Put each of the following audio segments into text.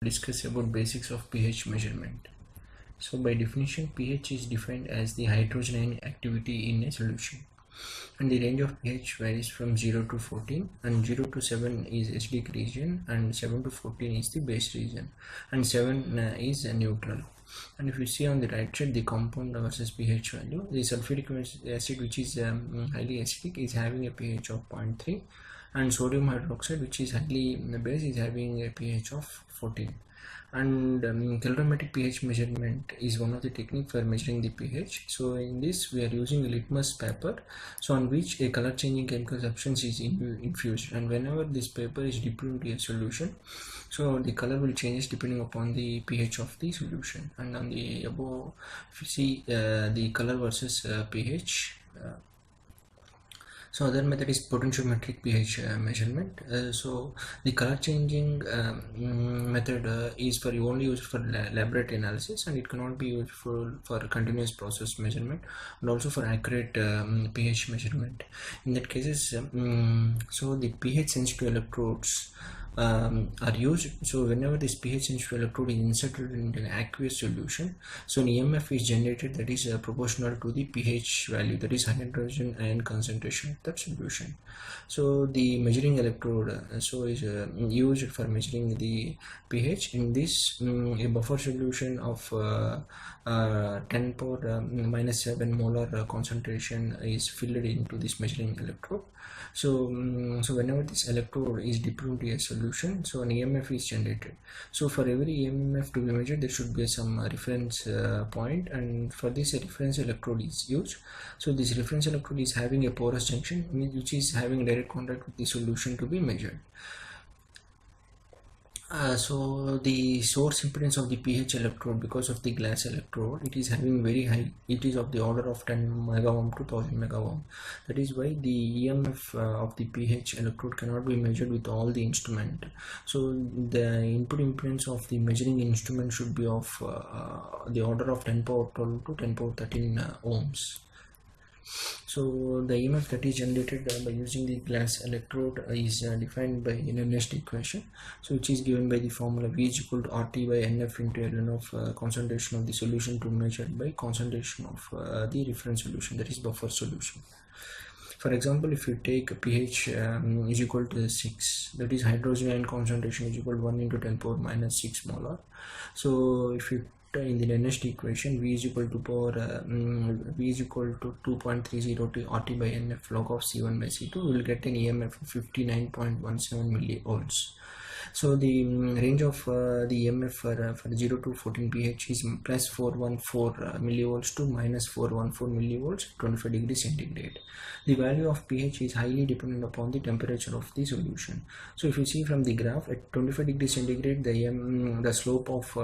Discuss about basics of pH measurement. So by definition, pH is defined as the hydrogen ion activity in a solution, and the range of pH varies from 0 to 14, and 0 to 7 is acidic region, and 7 to 14 is the base region, and 7 is neutral. And if you see on the right side the compound versus pH value, the sulfuric acid, which is highly acidic, is having a pH of 0.3, and sodium hydroxide, which is highly base, is having a pH of 14. And calorimetric pH measurement is one of the technique for measuring the pH. So in this we are using a litmus paper, so on which a color changing chemical substance is infused, and whenever this paper is dipped into a solution, so the color will change depending upon the pH of the solution. And on the above, if you see the color versus pH, so other method is potentiometric pH measurement. So the color changing method is only used for laboratory analysis, and it cannot be used for continuous process measurement, and also for accurate pH measurement. In that cases, so the pH sensitive electrodes are used. So whenever this pH sensitive electrode is inserted into an aqueous solution, so an EMF is generated that is proportional to the pH value, that is hydrogen ion concentration of that solution. So the measuring electrode is used for measuring the pH. In this, a buffer solution of 10 power minus 7 molar concentration is filled into this measuring electrode. So whenever this electrode is dipped into a solution, so an EMF is generated. So for every EMF to be measured, there should be some reference point, and for this a reference electrode is used. So this reference electrode is having a porous junction, which is having direct contact with the solution to be measured. So the source impedance of the pH electrode, because of the glass electrode, it is having very high. It is of the order of 10 megaohm to 1000 megaohm. That is why the EMF of the pH electrode cannot be measured with all the instrument. So the input impedance of the measuring instrument should be of the order of 10 power 12 to 10 power 13 ohms. So the EMF that is generated by using the glass electrode is defined by in a next equation, so which is given by the formula V is equal to RT by NF into ln of concentration of the solution to measured by concentration of the reference solution, that is buffer solution. For example, if you take pH is equal to 6, that is hydrogen ion concentration is equal to 1 into 10 power minus 6 molar. So if you in the next equation, V is equal to power V is equal to 2.30 RT by NF log of C1 by C2, we will get an EMF of 59.17 millivolts. So the range of the EMF for 0 to 14 pH is plus 414 millivolts to minus 414 millivolts, 25 degrees centigrade. The value of pH is highly dependent upon the temperature of the solution. So if you see from the graph, at 25 degrees centigrade, the slope of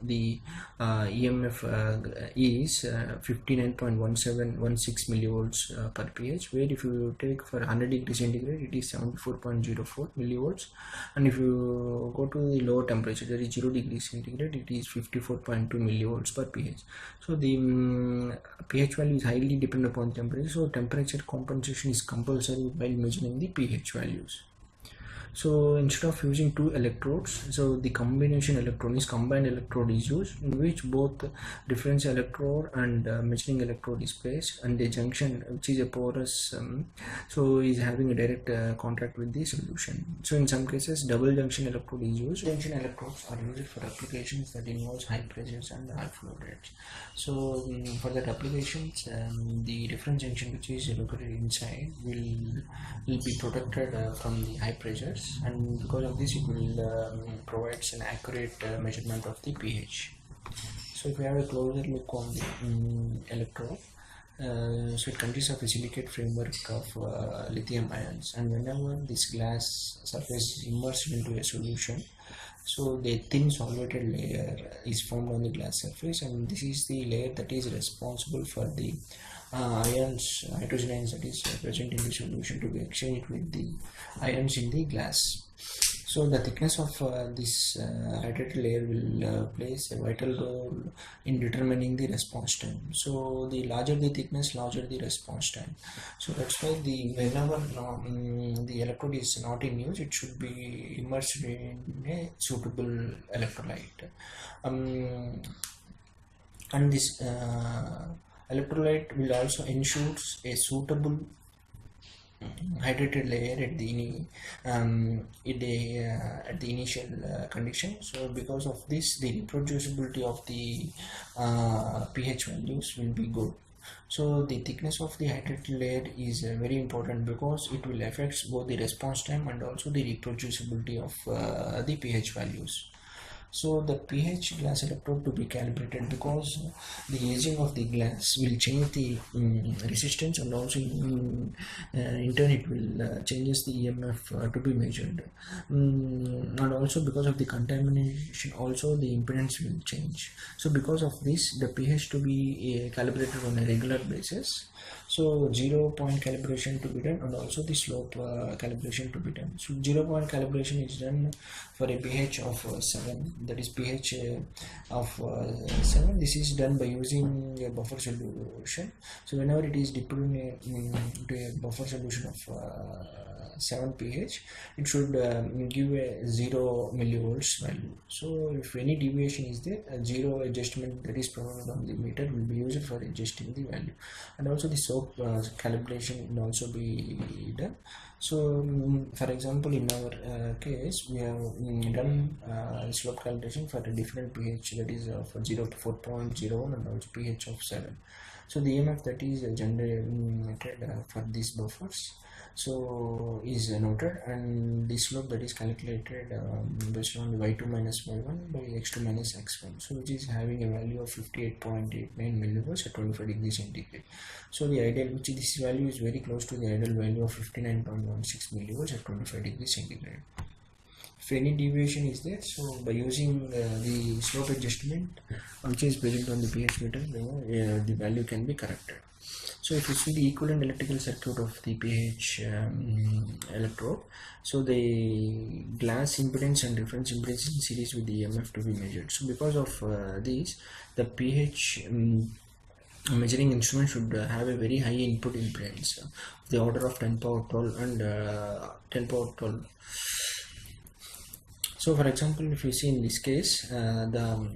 the EMF is 59.1716 millivolts per pH, where if you take for 100 degrees centigrade, it is 74.04 millivolts. And if you go to the lower temperature, that is 0 degrees centigrade, it is 54.2 millivolts per pH. So the pH value is highly dependent upon temperature, so temperature compensation is compulsory while measuring the pH values. So instead of using two electrodes, so the combination electrode is combined electrode is used, in which both reference electrode and measuring electrode is placed, and the junction, which is a porous, so is having a direct contact with the solution. So in some cases, double junction electrode is used. Junction electrodes are used for applications that involves high pressures and high flow rates. So for that applications, the reference junction, which is located inside, will be protected from the high pressures, and because of this it will provides an accurate measurement of the pH. So if we have a closer look on the electrode, so it consists of a silicate framework of lithium ions, and whenever this glass surface is immersed into a solution, so the thin solvated layer is formed on the glass surface, and this is the layer that is responsible for the ions, hydrogen ions that is present in the solution to be exchanged with the ions in the glass. So the thickness of this hydrated layer will plays a vital role in determining the response time. So the larger the thickness, larger the response time. So that's why whenever the electrode is not in use, it should be immersed in a suitable electrolyte. And this electrolyte will also ensure a suitable hydrated layer at the initial condition. So because of this, the reproducibility of the pH values will be good. So the thickness of the hydrated layer is very important because it will affect both the response time and also the reproducibility of the pH values. So the pH glass electrode to be calibrated, because the aging of the glass will change the resistance, and also in turn it will changes the EMF to be measured, and also because of the contamination also the impedance will change. So because of this, the pH to be calibrated on a regular basis. So 0 point calibration to be done, and also the slope calibration to be done. So 0 point calibration is done for a pH of 7, that is pH of 7. This is done by using a buffer solution. So whenever it is dipped into a buffer solution of 7 pH, it should give a 0 millivolts value. So if any deviation is there, a 0 adjustment that is provided on the meter will be used for adjusting the value. And also the slope calibration will also be done. So for example, in our case, we have done slope calibration for a different pH, that is for 0 to 4.01 and also pH of 7. So the EMF that is generated for these buffers so is noted, and the slope that is calculated based on y2 minus y1 by x2 minus x1, so which is having a value of 58.89 millivolts at 25 degrees centigrade. So the ideal, which this value is very close to the ideal value of 59.16 millivolts at 25 degrees centigrade. If any deviation is there, so by using the slope adjustment which is based on the pH meter, the value can be corrected. So if you see the equivalent electrical circuit of the pH electrode, so the glass impedance and reference impedance in series with the EMF to be measured. So because of these, the pH measuring instrument should have a very high input impedance of the order of 10 power 12 and 10 power 12. So for example, if you see in this case, the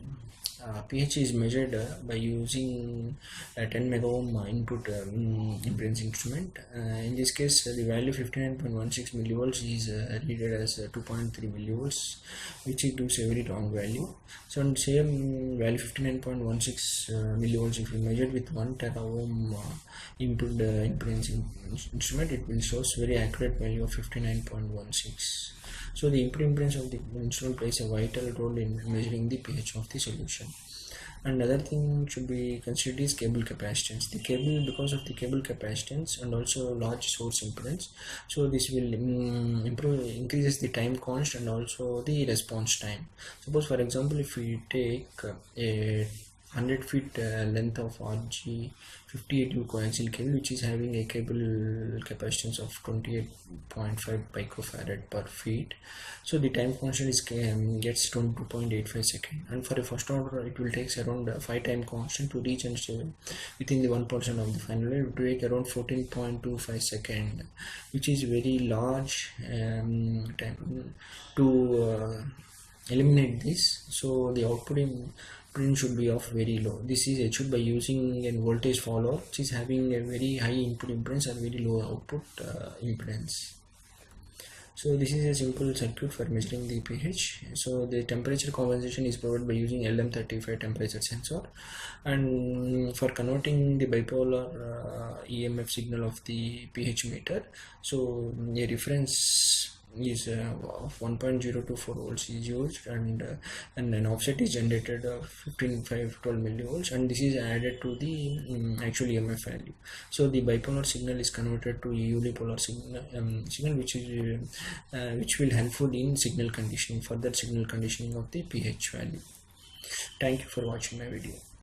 pH is measured by using a 10 mega ohm input impedance instrument. In this case, the value 59.16 millivolts is read as 2.3 millivolts, which gives a very wrong value. So on same value 59.16 millivolts, if we measured with 1 tera ohm input impedance instrument, it will show very accurate value of 59.16. So the input impedance of the instrument plays a vital role in measuring the pH of the solution. Another thing should be considered is cable capacitance. The cable, because of the cable capacitance and also large source impedance, so this will increases the time constant and also the response time. Suppose for example, if we take a 100 feet length of RG 58U coaxial cable, which is having a cable capacitance of 28.5 picofarad per feet, so the time constant is gets 22.85 seconds, and for a first order it will take around 5 time constant to reach and stay within the 1% of the final. It will take around 14.25 seconds, which is very large time to eliminate this. So the output in should be of very low. This is achieved by using a voltage follower, which is having a very high input impedance and very low output impedance. So this is a simple circuit for measuring the pH. So the temperature compensation is provided by using LM35 temperature sensor, and for converting the bipolar EMF signal of the pH meter, so a reference is of 1.024 volts is used, and an offset is generated of 15.512 millivolts, and this is added to the actual EMF value. So the bipolar signal is converted to unipolar signal, which will helpful in signal conditioning, further signal conditioning of the pH value. Thank you for watching my video.